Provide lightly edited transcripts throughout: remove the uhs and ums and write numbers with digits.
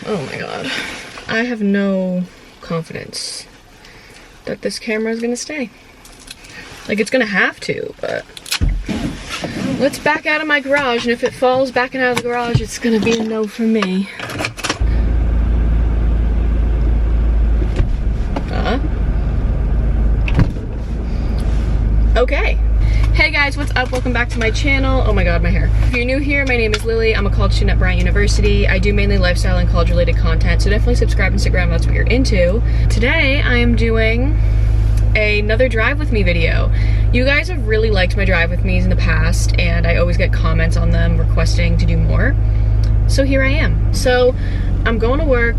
Oh my god. I have no confidence that this camera is gonna stay. Like, it's gonna have to, but let's back out of my garage, and if it falls backing out of the garage, it's gonna be a no for me. Okay. Hey guys, what's up? Welcome back to my channel. Oh my god, my hair. If you're new here, my name is Lily. I'm a college student at Bryant University. I do mainly lifestyle and college related content, so definitely subscribe on Instagram if that's what you're into. Today, I am doing another drive with me video. You guys have really liked my drive with me's in the past, and I always get comments on them requesting to do more. So here I am. So I'm going to work,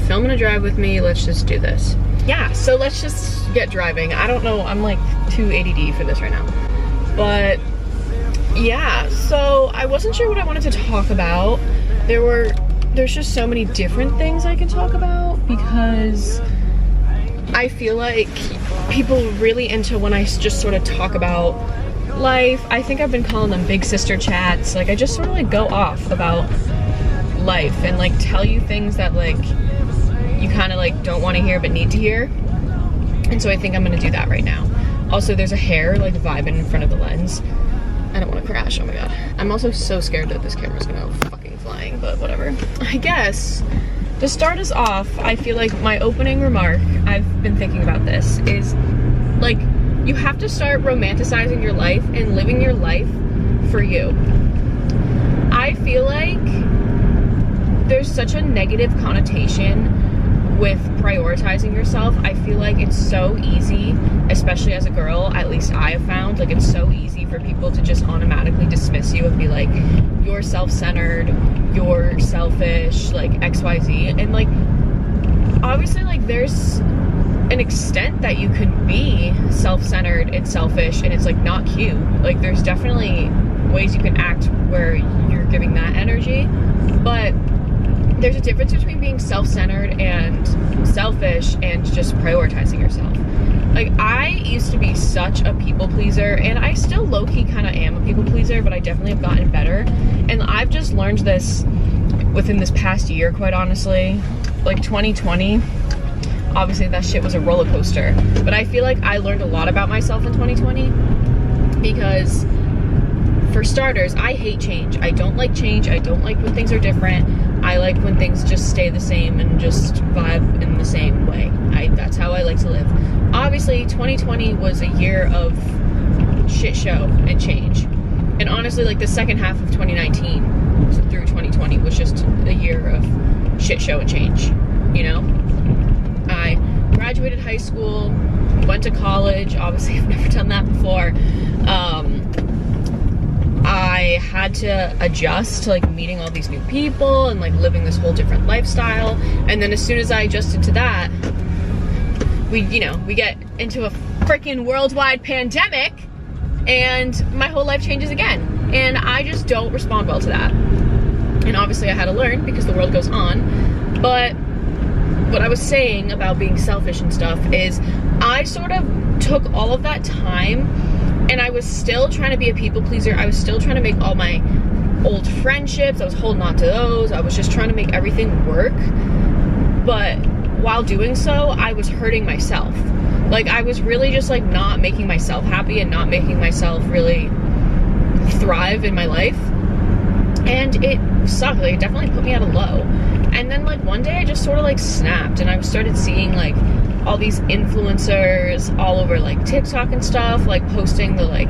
filming a drive with me. Let's just do this. Yeah, so let's just get driving. I don't know, I'm like too ADD for this right now. But yeah, so I wasn't sure what I wanted to talk about. There's just so many different things I can talk about because I feel like people are really into when I just sort of talk about life. I think I've been calling them big sister chats. Like, I just sort of like go off about life and like tell you things that like you kind of like don't want to hear but need to hear. And so I think I'm gonna do that right now. Also, there's a hair like vibing in front of the lens. I don't want to crash, oh my god. I'm also so scared that this camera's gonna go fucking flying, but whatever. I guess to start us off, I feel like my opening remark, I've been thinking about this, is like you have to start romanticizing your life and living your life for you. I feel like there's such a negative connotation with prioritizing yourself. I feel like it's so easy, especially as a girl, at least I have found, like it's so easy for people to just automatically dismiss you and be like, you're self-centered, you're selfish, like XYZ. And like, obviously like there's an extent that you could be self-centered and selfish and it's like not cute. Like there's definitely ways you can act where you're giving that energy, but there's a difference between being self-centered and selfish and just prioritizing yourself. Like, I used to be such a people pleaser, and I still low-key kind of am a people pleaser, but I definitely have gotten better. And I've just learned this within this past year, quite honestly. Like 2020, obviously that shit was a roller coaster. But I feel like I learned a lot about myself in 2020 because, for starters, I hate change. I don't like change. I don't like when things are different. I like when things just stay the same and just vibe in the same way. That's how I like to live. Obviously, 2020 was a year of shit show and change. And honestly, like the second half of 2019 through 2020 was just a year of shit show and change, you know? I graduated high school, went to college. Obviously, I've never done that before. I had to adjust to like meeting all these new people and like living this whole different lifestyle. And then as soon as I adjusted to that, we get into a freaking worldwide pandemic and my whole life changes again. And I just don't respond well to that. And obviously I had to learn because the world goes on. But what I was saying about being selfish and stuff is I sort of took all of that time and I was still trying to be a people pleaser. I was still trying to make all my old friendships. I was holding on to those. I was just trying to make everything work. But while doing so, I was hurting myself. Like, I was really just like not making myself happy and not making myself really thrive in my life. And it sucked. Like, it definitely put me at a low. And then like one day I just sort of like snapped and I started seeing like all these influencers all over like TikTok and stuff, like posting the like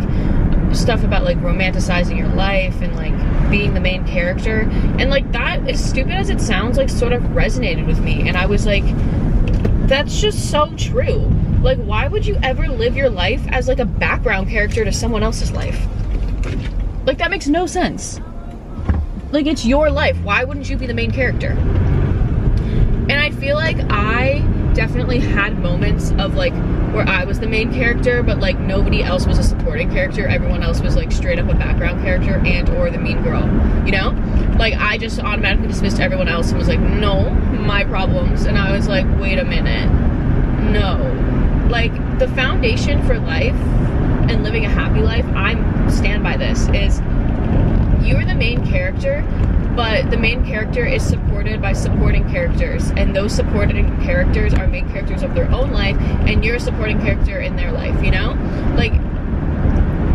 stuff about like romanticizing your life and like being the main character. And like that, as stupid as it sounds, like sort of resonated with me. And I was like, that's just so true. Like, why would you ever live your life as like a background character to someone else's life? Like, that makes no sense. Like, it's your life. Why wouldn't you be the main character? And I feel like I definitely had moments of like where I was the main character, but like nobody else was a supporting character. Everyone else was like straight up a background character and or the mean girl, you know? Like, I just automatically dismissed everyone else and was like, no, my problems. And I was like, wait a minute, no. Like, the foundation for life and living a happy life, I stand by this, is you're the main character, but the main character is supported by supporting characters, and those supporting characters are main characters of their own life, and you're a supporting character in their life, you know? Like,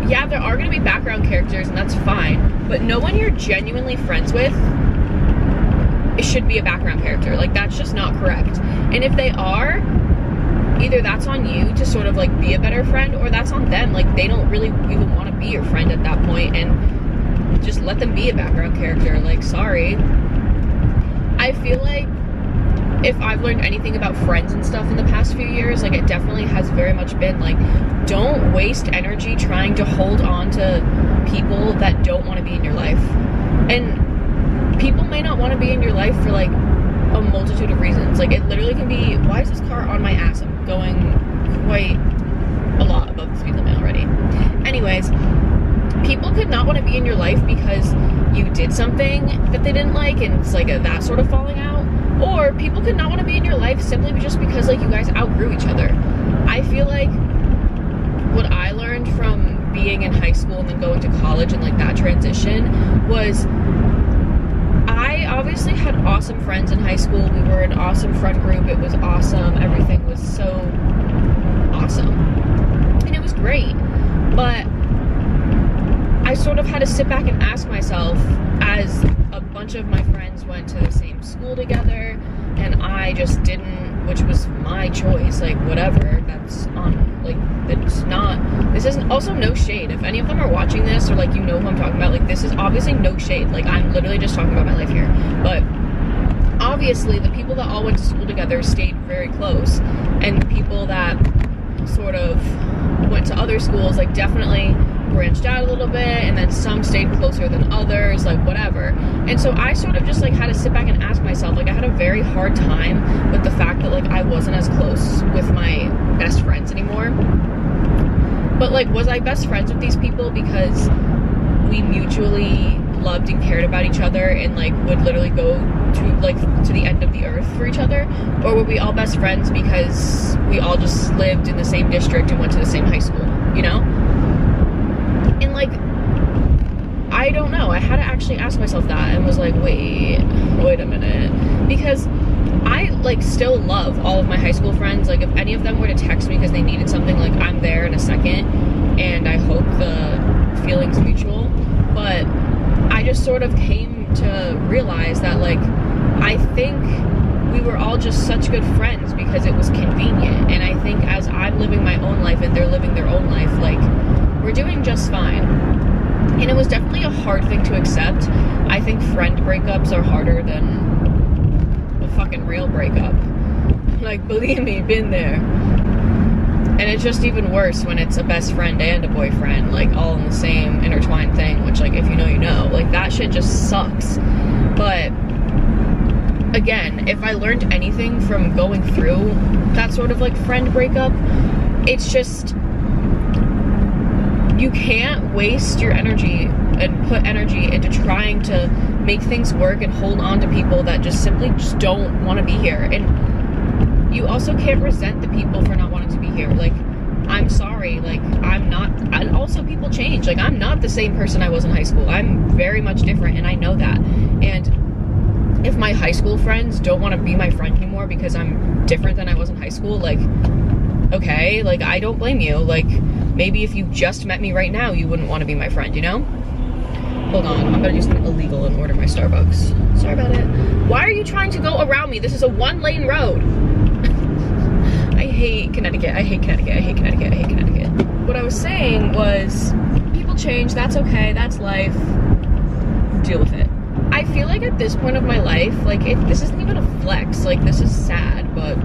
yeah, there are gonna be background characters, and that's fine, but no one you're genuinely friends with, it should be a background character. Like, that's just not correct. And if they are, either that's on you to sort of like be a better friend, or that's on them. Like, they don't really even want to be your friend at that point, and just let them be a background character. Like, sorry. I feel like if I've learned anything about friends and stuff in the past few years, like, it definitely has very much been like, don't waste energy trying to hold on to people that don't want to be in your life. And people may not want to be in your life for like a multitude of reasons. Like, it literally can be, why is this car on my ass? I'm going quite a lot above the speed limit already. Anyways, people could not want to be in your life because you did something that they didn't like, and it's like that sort of falling out. Or people could not want to be in your life simply just because like you guys outgrew each other. I feel like what I learned from being in high school and then going to college and like that transition was, I obviously had awesome friends in high school. We were an awesome friend group. It was awesome. Everything was so awesome. And it was great. But I sort of had to sit back and ask myself, as a bunch of my friends went to the same school together and I just didn't, which was my choice, like, whatever, that's on, like, it's not, this isn't, also no shade, if any of them are watching this, or like, you know who I'm talking about, like, this is obviously no shade, like, I'm literally just talking about my life here, but obviously the people that all went to school together stayed very close, and the people that sort of went to other schools, like, definitely branched out a little bit, and then some stayed closer than others, like, whatever. And so I sort of just like had to sit back and ask myself, like, I had a very hard time with the fact that like I wasn't as close with my best friends anymore. But like, was I best friends with these people because we mutually loved and cared about each other and like would literally go to the end of the earth for each other? Or were we all best friends because we all just lived in the same district and went to the same high school, you know? And like, I don't know, I had to actually ask myself that, and was like, wait a minute, because I like still love all of my high school friends. Like, if any of them were to text me because they needed something, like, I'm there in a second, and I hope the feeling's mutual. But I just sort of came to realize that like, I think we were all just such good friends because it was convenient, and I think as I'm living my own life and they're living their own life, like, we're doing just fine. And it was definitely a hard thing to accept. I think friend breakups are harder than a fucking real breakup. Like, believe me, been there. And it's just even worse when it's a best friend and a boyfriend, like, all in the same intertwined thing, which, like, if you know, you know. Like, that shit just sucks. But again, if I learned anything from going through that sort of like friend breakup, it's just, you can't waste your energy and put energy into trying to make things work and hold on to people that just simply just don't want to be here. And you also can't resent the people for not wanting to be here. Like, I'm sorry, like, I'm not, and also people change. Like, I'm not the same person I was in high school. I'm very much different, and I know that. And if my high school friends don't want to be my friend anymore because I'm different than I was in high school, like, okay, like, I don't blame you. Like, maybe if you just met me right now, you wouldn't want to be my friend, you know? Hold on, I'm gonna do something illegal and order my Starbucks. Sorry about it. Why are you trying to go around me? This is a one-lane road. I hate Connecticut. I hate Connecticut. I hate Connecticut. I hate Connecticut. What I was saying was, people change. That's okay. That's life. Deal with it. I feel like at this point of my life, like, this isn't even a flex. Like, this is sad, but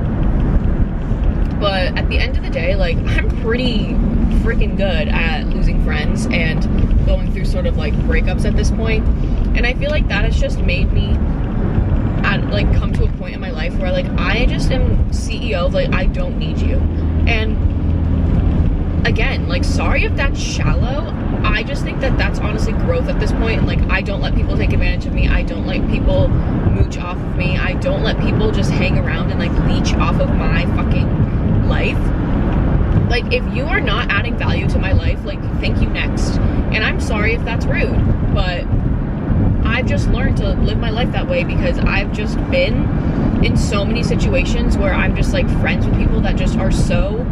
at the end of the day, like, I'm pretty freaking good at losing friends and going through sort of like breakups at this point. And I feel like that has just made me like come to a point in my life where like I just am CEO of like, I don't need you. And again, like, sorry if that's shallow. I just think that that's honestly growth at this point. Like, I don't let people take advantage of me. I don't let people mooch off of me. I don't let people just hang around and like leech off of my fucking life. Like, if you are not adding value to my life, like, thank you, next. And I'm sorry if that's rude, but I've just learned to live my life that way because I've just been in so many situations where I'm just like friends with people that just are so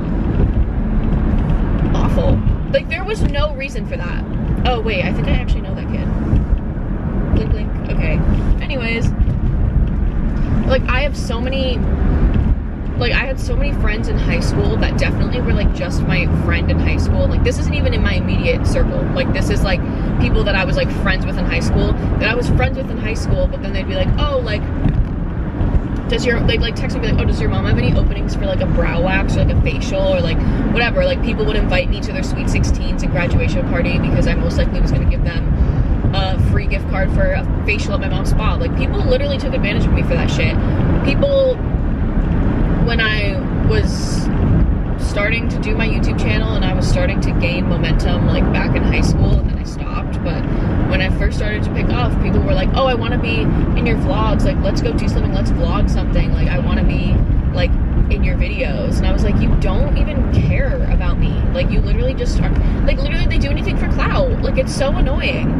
awful. Like, there was no reason for that. Oh wait, I think I actually know that kid. Blink blink. Okay. Anyways, like, I had so many friends in high school that definitely were like just my friend in high school. Like, this isn't even in my immediate circle. Like, this is like people that I was like friends with in high school, but then they'd be like, oh, like, they'd like text me, be like, oh, does your mom have any openings for like a brow wax or like a facial or like whatever? Like, people would invite me to their sweet 16s and graduation party because I most likely was going to give them a free gift card for a facial at my mom's spa. Like, people literally took advantage of me for that shit. People, when I was starting to do my YouTube channel and I was starting to gain momentum like back in high school, and then I stopped, but when I first started to pick off, people were like, oh, I want to be in your vlogs, like, let's go do something, let's vlog something, like, I want to be like in your videos. And I was like, you don't even care about me. Like, you literally just are, like, literally they do anything for clout. Like, it's so annoying.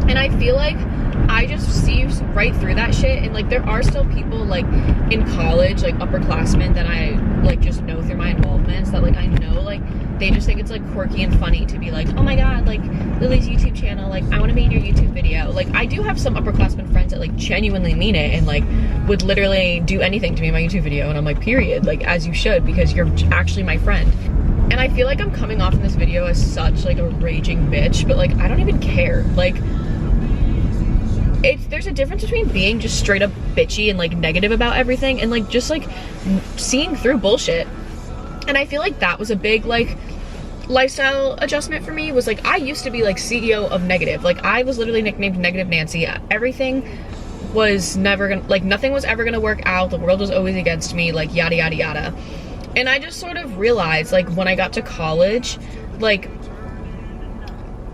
And I feel like I just see right through that shit. And like, there are still people like in college, like upperclassmen that I like just know through my involvements, that like I know, like, they just think it's like quirky and funny to be like, oh my god, like, Lily's YouTube channel, like, I want to be in your YouTube video. Like, I do have some upperclassmen friends that like genuinely mean it and like would literally do anything to be in my YouTube video, and I'm like, period, like, as you should, because you're actually my friend. And I feel like I'm coming off in this video as such like a raging bitch, but like, I don't even care. Like, there's a difference between being just straight up bitchy and like negative about everything and like just like seeing through bullshit. And I feel like that was a big like lifestyle adjustment for me. Was like, I used to be like CEO of negative. Like, I was literally nicknamed Negative Nancy. Everything was never gonna, like, nothing was ever gonna work out. The world was always against me, like, yada yada yada. And I just sort of realized, like, when I got to college, like,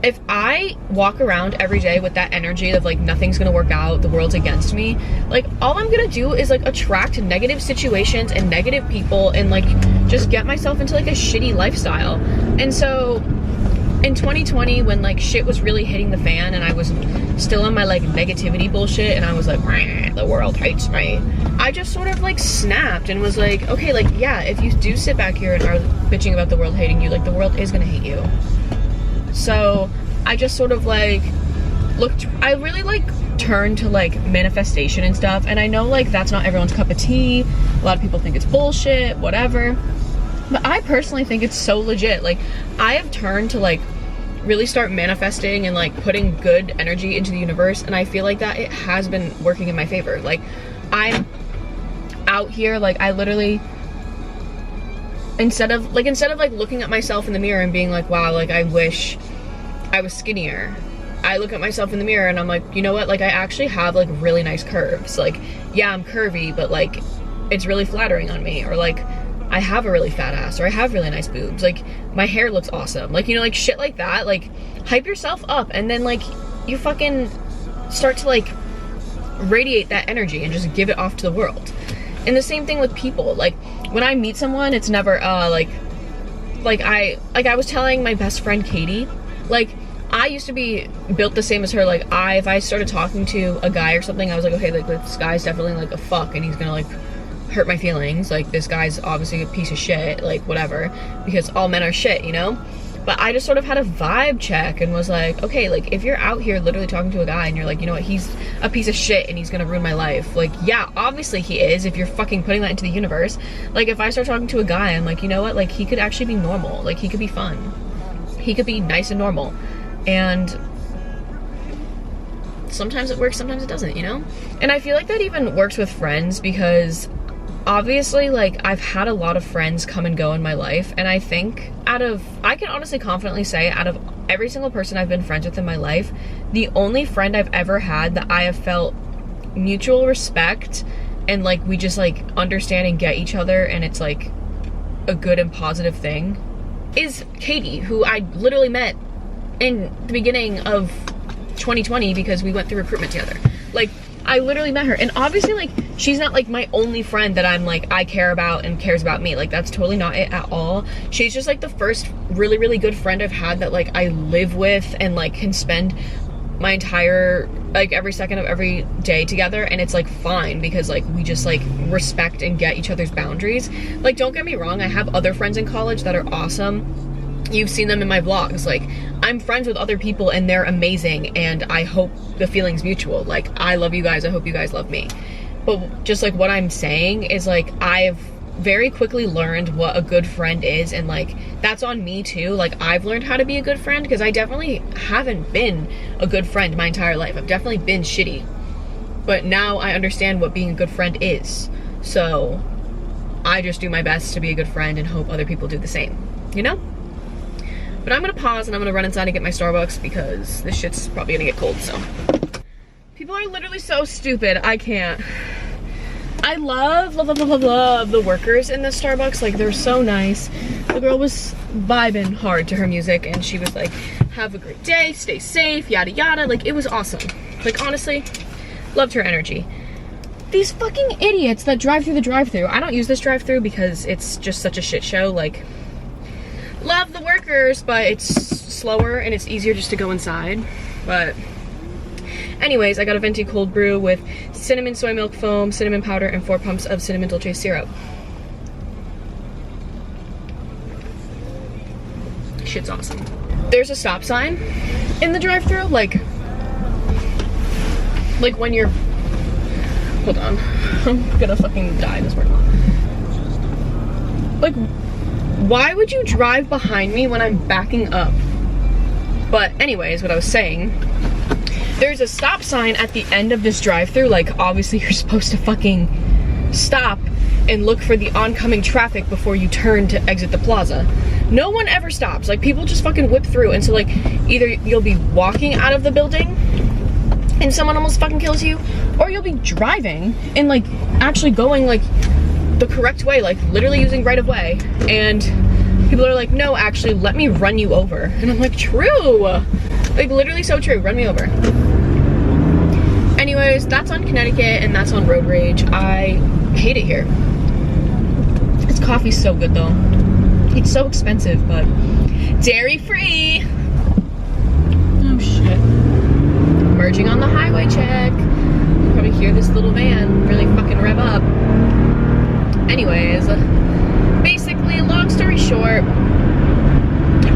if I walk around every day with that energy of like, nothing's gonna work out, the world's against me, like, all I'm gonna do is like attract negative situations and negative people and like just get myself into like a shitty lifestyle. And so in 2020, when like shit was really hitting the fan and I was still on my like negativity bullshit and I was like, the world hates me, I just sort of like snapped and was like, okay, like, yeah, if you do sit back here and are bitching about the world hating you, like, the world is gonna hate you. So I just sort of like I really like turned to like manifestation and stuff. And I know like that's not everyone's cup of tea. A lot of people think it's bullshit, whatever. But I personally think it's so legit. Like, I have turned to like really start manifesting and like putting good energy into the universe. And I feel like that it has been working in my favor. Like, I'm out here, like, I literally, instead of like looking at myself in the mirror and being like, wow, like, I wish I was skinnier, I look at myself in the mirror and I'm like, you know what, like, I actually have like really nice curves. Like, yeah, I'm curvy, but like, it's really flattering on me. Or like, I have a really fat ass, or I have really nice boobs, like, my hair looks awesome, like, you know, like, shit like that. Like, hype yourself up, and then like, you fucking start to like radiate that energy and just give it off to the world. And the same thing with people. Like, when I meet someone, it's never I was telling my best friend Katie, like, I used to be built the same as her. Like, if I started talking to a guy or something, I was like, okay, like, this guy's definitely like a fuck and he's gonna like hurt my feelings. Like, this guy's obviously a piece of shit, like, whatever, because all men are shit, you know? But I just sort of had a vibe check and was like, okay, like, if you're out here literally talking to a guy and you're like, you know what, he's a piece of shit and he's gonna ruin my life. Like, yeah, obviously he is, if you're fucking putting that into the universe. Like, if I start talking to a guy, I'm like, you know what, like, he could actually be normal. Like, he could be fun. He could be nice and normal. And sometimes it works, sometimes it doesn't, you know? And I feel like that even works with friends, because obviously, like, I've had a lot of friends come and go in my life, and I think I can honestly confidently say, out of every single person I've been friends with in my life, the only friend I've ever had that I have felt mutual respect and like, we just like understand and get each other and it's like a good and positive thing, is Katie, who I literally met in the beginning of 2020 because we went through recruitment together. Like, I literally met her, and obviously, like, she's not like my only friend that I'm like, I care about and cares about me. Like, that's totally not it at all. She's just like the first really, really good friend I've had that like I live with and like can spend my entire like every second of every day together, and it's like fine because like we just like respect and get each other's boundaries. Like, don't get me wrong, I have other friends in college that are awesome. You've seen them in my vlogs. Like, I'm friends with other people and they're amazing, and I hope the feeling's mutual. Like, I love you guys, I hope you guys love me. But just like what I'm saying is like, I've very quickly learned what a good friend is, and like that's on me too. Like, I've learned how to be a good friend because I definitely haven't been a good friend my entire life. I've definitely been shitty, but now I understand what being a good friend is. So I just do my best to be a good friend and hope other people do the same, you know? But I'm gonna pause and I'm gonna run inside and get my Starbucks because this shit's probably gonna get cold. So people are literally so stupid. I can't. I love the workers in the Starbucks. Like, they're so nice. The girl was vibing hard to her music and she was like, have a great day, stay safe, yada yada. Like, it was awesome. Like, honestly, loved her energy. These fucking idiots that drive through the drive-thru. I don't use this drive-thru because it's just such a shit show. Like, love the workers, but it's slower and it's easier just to go inside. But anyways, I got a venti cold brew with cinnamon soy milk foam, cinnamon powder, and 4 pumps of cinnamon dolce syrup. Shit's awesome. There's a stop sign in the drive-thru, like when you're, hold on, I'm gonna fucking die this morning. Like, why would you drive behind me when I'm backing up? But anyways, what I was saying, there's a stop sign at the end of this drive-thru. Like, obviously you're supposed to fucking stop and look for the oncoming traffic before you turn to exit the plaza. No one ever stops. Like, people just fucking whip through. And so like, either you'll be walking out of the building and someone almost fucking kills you, or you'll be driving and like actually going like the correct way, like literally using right of way, and people are like, no, actually let me run you over. And I'm like, true, like literally so true, run me over. Anyways, that's on Connecticut and that's on road rage. I hate it here. This coffee's so good though. It's so expensive, but dairy free. Oh shit. Merging on the highway, check. You probably hear this little van really fucking rev up. Anyways, basically, long story short,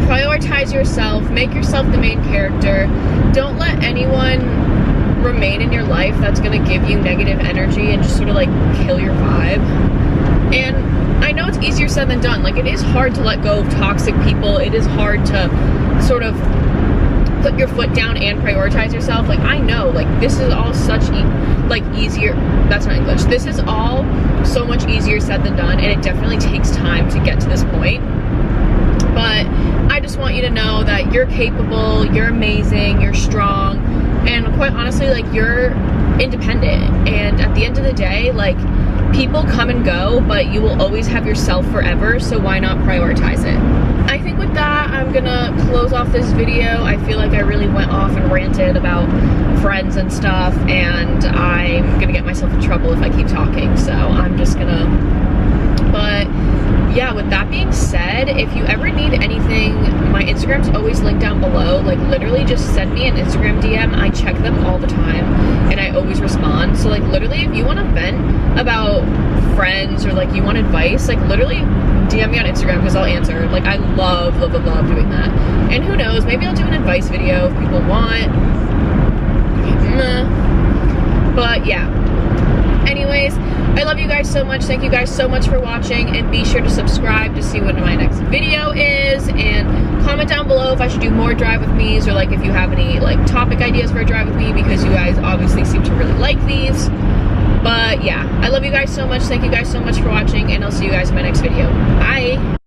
prioritize yourself, make yourself the main character. Don't let anyone remain in your life that's gonna give you negative energy and just sort of like kill your vibe. And I know it's easier said than done. Like, it is hard to let go of toxic people. It is hard to sort of put your foot down and prioritize yourself. Like, I know, like, this is all such easier, that's not English, this is all so much easier said than done, and it definitely takes time to get to this point. But I just want you to know that you're capable, you're amazing, you're strong, and quite honestly, like, you're independent. And at the end of the day, like, people come and go, but you will always have yourself forever, so why not prioritize it? I think with that, I'm gonna close off this video. I feel like I really went off and ranted about friends and stuff, and I'm gonna get myself in trouble if I keep talking, so I'm just gonna, but yeah, with that being said, if you ever need anything, my Instagram's always linked down below. Like, literally just send me an Instagram DM. I check them all the time and I always respond. So like, literally, if you want to vent about friends or like you want advice, like literally DM me on Instagram because I'll answer. Like, I love doing that. And who knows, maybe I'll do an advice video if people want. But yeah, anyways, I love you guys so much. Thank you guys so much for watching, and be sure to subscribe to see what my next video is, and comment down below if I should do more drive with me's, or like if you have any like topic ideas for a drive with me, because you guys obviously seem to really like these. But yeah, I love you guys so much. Thank you guys so much for watching, and I'll see you guys in my next video. Bye.